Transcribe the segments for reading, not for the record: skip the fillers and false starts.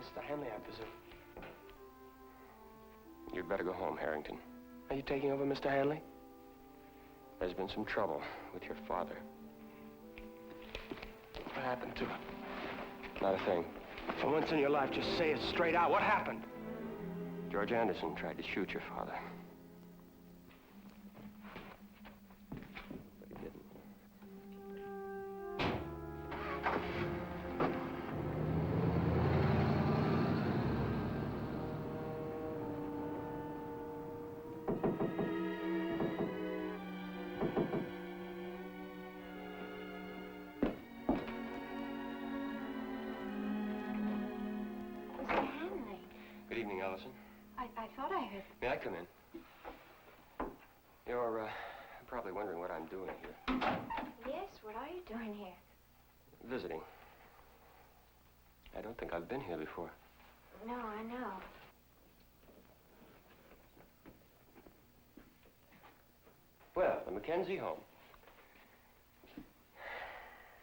Mr. Hanley, I presume. You'd better go home, Harrington. Are you taking over, Mr. Hanley? There's been some trouble with your father. What happened to him? Not a thing. For once in your life, just say it straight out. What happened? George Anderson tried to shoot your father. But he didn't. Mr. Hanley. Good evening, Allison. I thought I heard... May I come in? You're probably wondering what I'm doing here. Yes, what are you doing here? Visiting. I don't think I've been here before. No, I know. Well, the Mackenzie home.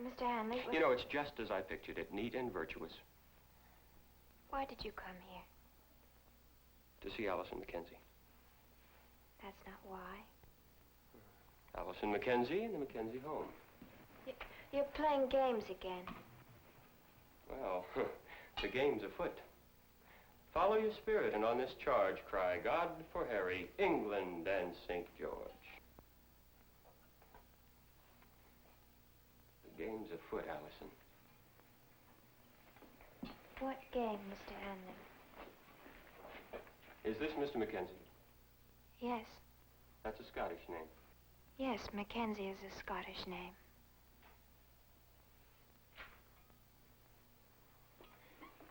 Mr. Hanley, You know, it's just as I pictured it, neat and virtuous. why did you come here? To see Allison Mackenzie. That's not why. Allison Mackenzie and the Mackenzie home. You're playing games again. Well, the game's afoot. Follow your spirit, and on this charge cry, God for Harry, England, and St. George. The game's afoot, Allison. What game, Mr. Hanley? Is this Mr. Mackenzie? Yes. That's a Scottish name. Yes, Mackenzie is a Scottish name.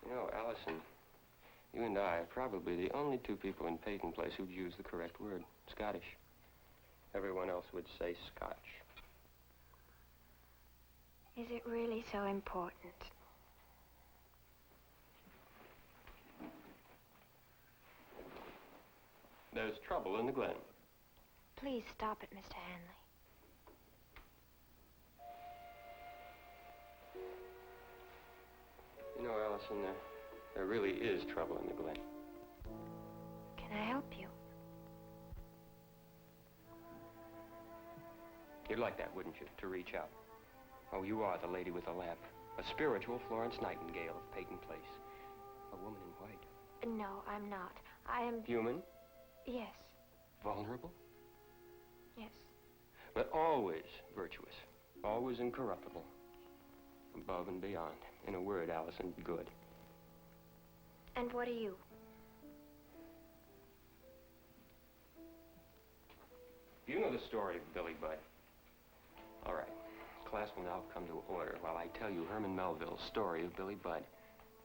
You know, Allison, you and I are probably the only two people in Peyton Place who'd use the correct word, Scottish. Everyone else would say Scotch. Is it really so important? There's trouble in the Glen. Please stop it, Mr. Hanley. You know, Allison, there really is trouble in the Glen. Can I help you? You'd like that, wouldn't you, to reach out? Oh, you are the lady with the lamp. A spiritual Florence Nightingale of Peyton Place. A woman in white. No, I'm not. I am... Human? Yes. Vulnerable? Yes. But always virtuous. Always incorruptible. Above and beyond. In a word, Allison, good. And what are you? You know the story of Billy Budd. All right. Class will now come to order while I tell you Herman Melville's story of Billy Budd.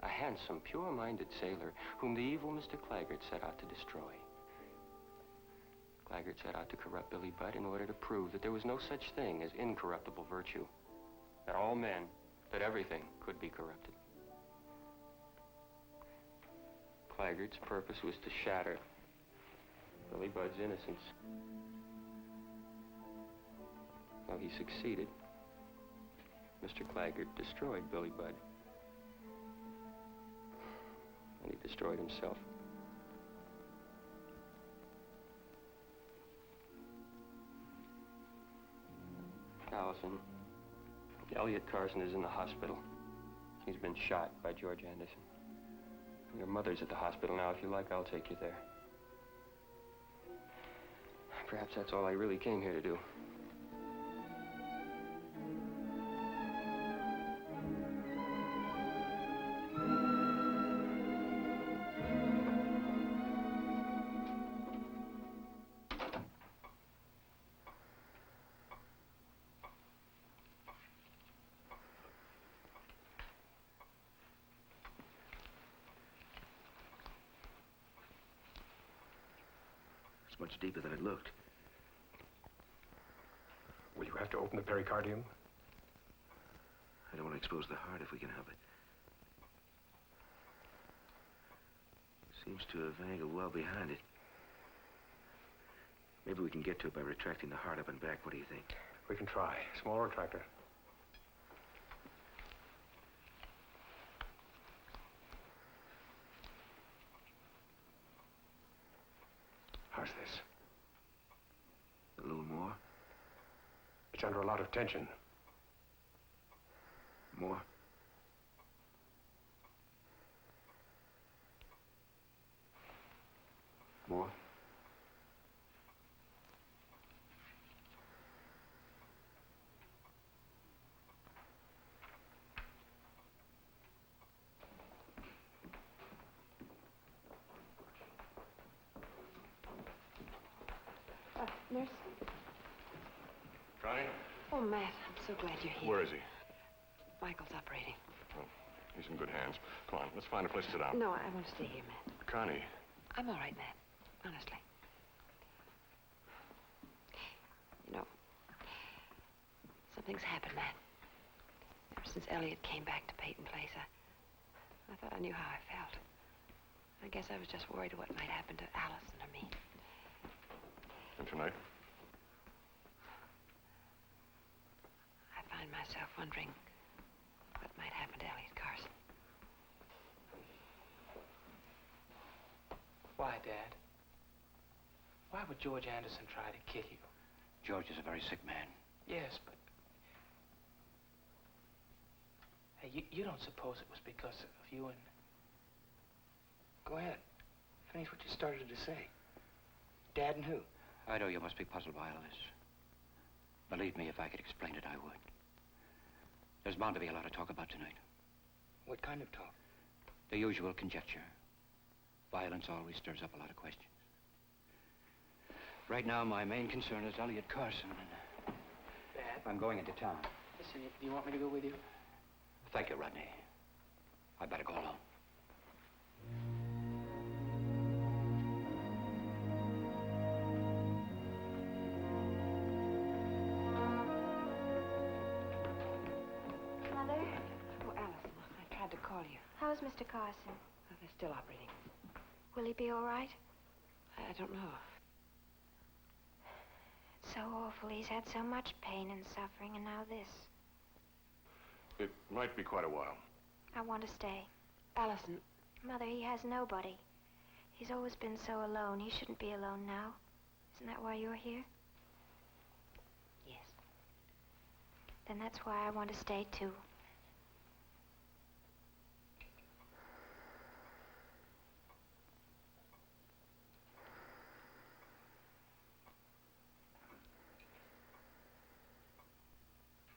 A handsome, pure-minded sailor whom the evil Mr. Claggart set out to destroy. Claggart set out to corrupt Billy Budd in order to prove that there was no such thing as incorruptible virtue. That all men, that everything could be corrupted. Claggart's purpose was to shatter Billy Budd's innocence. Well, he succeeded. Mr. Claggart destroyed Billy Budd. And he destroyed himself. Allison, Elliot Carson is in the hospital. He's been shot by George Anderson. Your mother's at the hospital now. If you like, I'll take you there. Perhaps that's all I really came here to do. Much deeper than it looked. Will you have to open the pericardium? I don't want to expose the heart if we can help it. Seems to have angled well behind it. Maybe we can get to it by retracting the heart up and back. What do you think? We can try. Small retractor. How's this? A little more? It's under a lot of tension. More? More? Nurse? Connie? Oh, Matt, I'm so glad you're here. Where is he? Michael's operating. Oh, he's in good hands. Come on, let's find a place to sit down. No, I want to stay here, Matt. Connie. I'm all right, Matt. Honestly. You know, something's happened, Matt. Ever since Elliot came back to Peyton Place, I thought I knew how I felt. I guess I was just worried what might happen to Allison or me. And tonight? I find myself wondering what might happen to Elliot Carson. Why, Dad? Why would George Anderson try to kill you? George is a very sick man. Yes, but... Hey, you don't suppose it was because of you and... Go ahead. Finish what you started to say. Dad and who? I know you must be puzzled by all this. Believe me, if I could explain it, I would. There's bound to be a lot of talk about tonight. What kind of talk? The usual conjecture. Violence always stirs up a lot of questions. Right now, my main concern is Elliot Carson, and Dad? I'm going into town. Listen, do you want me to go with you? Thank you, Rodney. I better go alone. Mother, Oh, Allison, I tried to call you. how's Mr. Carson? Oh, they're still operating. Will he be all right? I don't know. It's so awful. He's had so much pain and suffering, and now this. It might be quite a while. I want to stay. Allison, Mother, he has nobody. He's always been so alone. He shouldn't be alone now. Isn't that why you're here? yes. Then that's why I want to stay, too.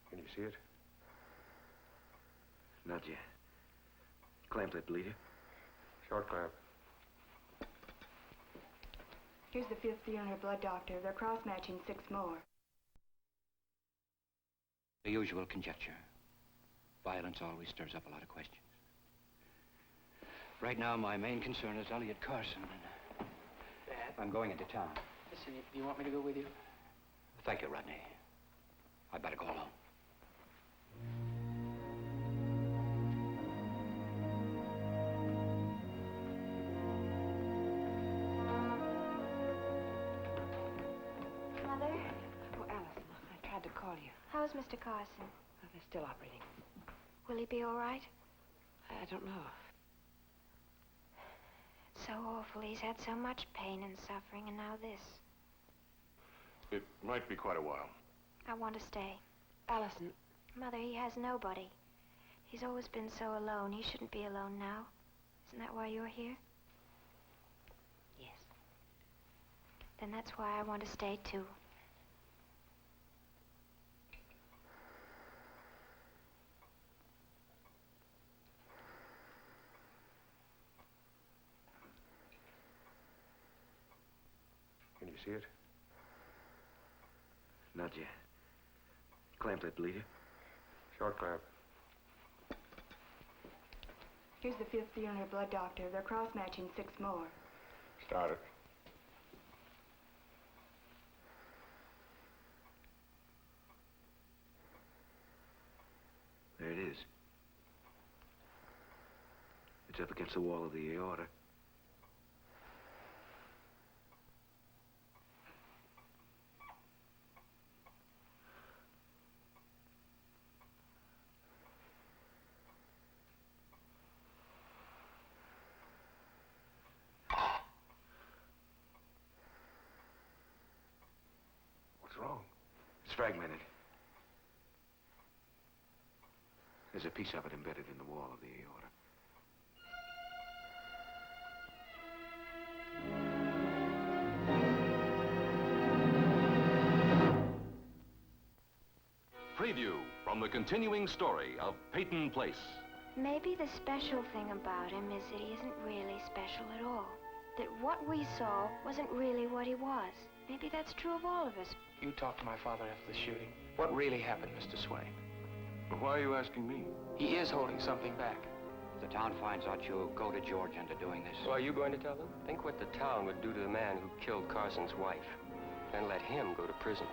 Can you see it? Not yet. Clamp that bleeder. Short clamp. Here's the 5th unit blood doctor. They're cross-matching 6 more. The usual conjecture. Violence always stirs up a lot of questions. Right now, my main concern is Elliot Carson, and Dad? I'm going into town. Listen, do you want me to go with you? Thank you, Rodney. I better go alone. Mother, Oh, Allison, I tried to call you. how's Mr. Carson? Oh, they're still operating. Will he be all right? I don't know. It's so awful. He's had so much pain and suffering, and now this. It might be quite a while. I want to stay. Allison, Mother, he has nobody. He's always been so alone. He shouldn't be alone now. Isn't that why you're here? yes. Then that's why I want to stay, too. Can you see it? Not yet. Clamp that bleeder. Short clamp. Here's the 5th unit blood doctor. They're cross-matching 6 more. Start it. There it is. It's up against the wall of the aorta. fragmented. There's a piece of it embedded in the wall of the aorta. Preview from the continuing story of Peyton Place. Maybe the special thing about him is that he isn't really special at all. That what we saw wasn't really what he was. Maybe that's true of all of us. You talked to my father after the shooting. What really happened, Mr. Sway? But why are you asking me? He is holding something back. If the town finds out you go to George into doing this. So are you going to tell them? Think what the town would do to the man who killed Carson's wife. Then let him go to prison.